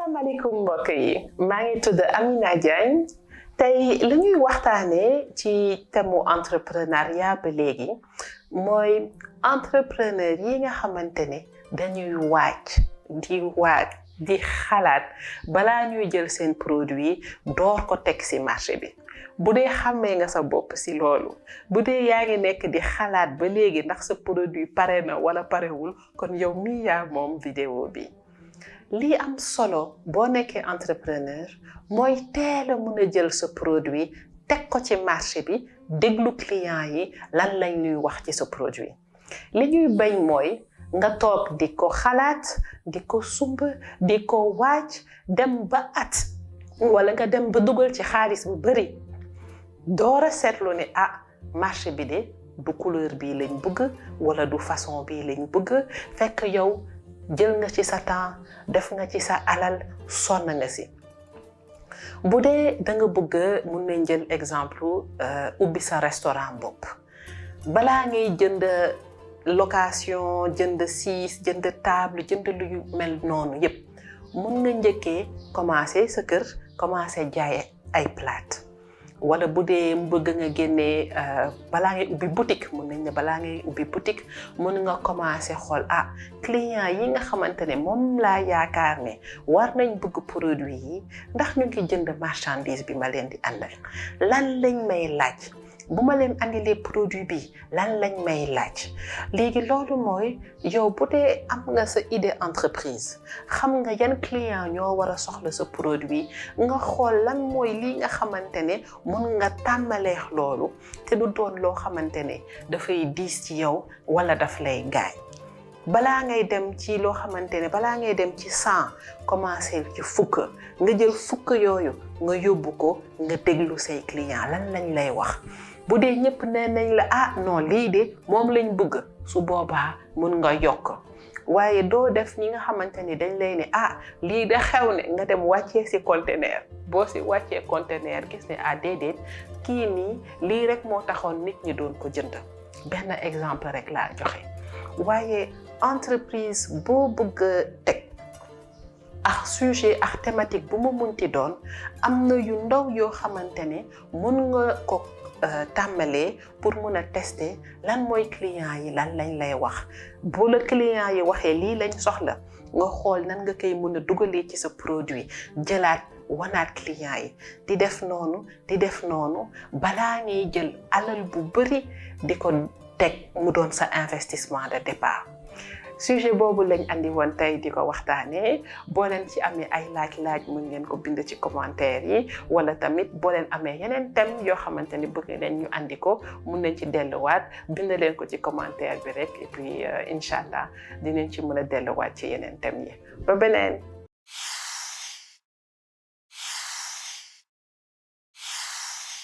asalaamaaleykum mbokk yi maa ngi tudd Amina Diagne tey li ñuy waxtaanee ci thème entrepreneuriat ba léegi mooy entrepreneur yi nga xamante ne dañuy waaj di xalaat balaa ñuy jël seen produit door ko teg ci marché bi bu dee xàmmee nga sa bopp ci loolu bu dee yaa ngi nekk di xalaat ba léegi ndax sa produit pare na wala parewul kon yow mii yaa moom vidéo bi lii am solo boo nekkee entrepreneur mooy teel a mun a jël sa produit teg ko ci marché bi déglu client yi lan lañ ñuy wax ci sa produit li ñuy bañ mooy nga toog di ko xalaat di ko sumb di ko waaj dem ba at wala nga dem ba dugal ci xaalis bu bari door a seetlu ne marché bi de du couleur bii lañ bëgg wala du façon bii lañ bëgg fekk yow jël nga ci sa temps def nga ci sa alal sonn nga si bu dee da nga bëgg mun nañ jël exemple ubbi sa restaurant bopp balaa ngay jënd location jënd siis jënd table jënd lu mel noonu yépp mun nga njëkkee commencer sa kër commencer jaay ay plate wala bu dee bëgg nga génnee balaa ngay ubbi boutique mun nañ ne balaa ngay ubbi boutique mun nga commencer xool client yi nga xamante ne moom laa yaakaar ne war nañ bëgg produit yi ndax ñu ngi jënd marchandise bi ma leen di àndal lan lañ may laaj bu ma leen andilee produit bi lan lañ may laaj léegi loolu mooy yow bu dee am nga sa idée entreprise xam nga yan client ñoo war a soxla sa produit nga xool lan mooy lii nga xamante ne mun nga tàmmaleex loolu te du doon loo xamante ne dafay diis ci yow wala daf lay gaañ balaa ngay dem ci loo xamante ne balaa ngay dem ci 100 commencer ci fukk nga jël fukk yooyu nga yóbbu ko nga déglu say client lan lañ lay wax bu dee ñëpp nee nañ la non lii de moom lañ bëgg su boobaa mun nga yokk waaye doo def ñi nga xamante ni dañ lay ne lii de xew ne nga dem wàccee ci conteneur boo ci wàccee conteneur gis ne déedéet kii nii lii rek moo taxoon nit ñi doon ko jënd benn exemple rek laa joxe waaye entreprise boo bëgg a teg sujet ak thématique bu mu munti doon am na yu ndaw yoo xamante ne mun nga ko tàmbalee pour mun a tester lan mooy client yi lan lañ lay wax bu la client yi waxee lii lañ soxla nga xool nan nga koy mun a dugalee ci sa produit jëlaat wanaat client yi di def noonu balaa ngay jël alal bu bari di ko teg mu doon sa investissement de départ sujet boobu lañ andi woon tey di ko waxtaanee boo leen ci amee ay laaj mën ngeen ko bind ci commentaire yi wala tamit boo leen amee yeneen thème yoo xamante ni bëgg leen ñu andi ko mun nañ ci delluwaat bind leen ko ci commentaire bi rek et puis incha allah dinañ ci mën a delluwaat ci yeneen thème yi ba beneen